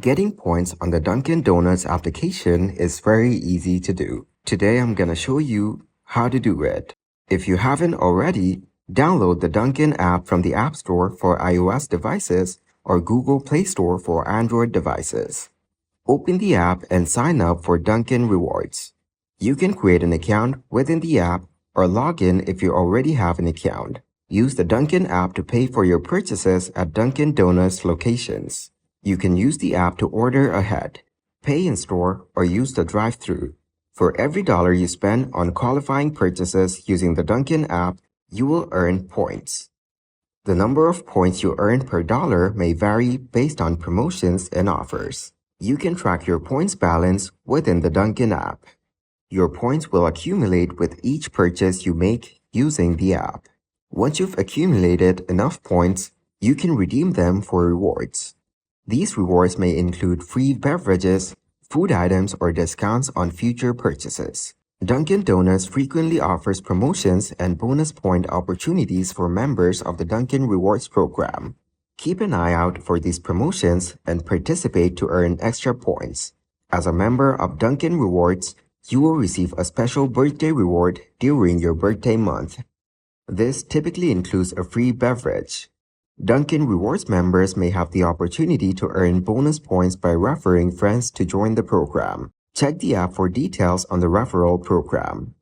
Getting points on the Dunkin' Donuts application is very easy to do. Today I'm gonna show you how to do it. If you haven't already, download the Dunkin' app from the App Store for iOS devices or Google Play Store for Android devices. Open the app and sign up for Dunkin' Rewards. You can create an account within the app or log in if you already have an account. Use the Dunkin' app to pay for your purchases at Dunkin' Donuts locations. You can use the app to order ahead, pay in store, or use the drive-thru. For every dollar you spend on qualifying purchases using the Dunkin' app, you will earn points. The number of points you earn per dollar may vary based on promotions and offers. You can track your points balance within the Dunkin' app. Your points will accumulate with each purchase you make using the app. Once you've accumulated enough points, you can redeem them for rewards. These rewards may include free beverages, food items, or discounts on future purchases. Dunkin' Donuts frequently offers promotions and bonus point opportunities for members of the Dunkin' Rewards program. Keep an eye out for these promotions and participate to earn extra points. As a member of Dunkin' Rewards, you will receive a special birthday reward during your birthday month. This typically includes a free beverage. Dunkin' Rewards members may have the opportunity to earn bonus points by referring friends to join the program. Check the app for details on the referral program.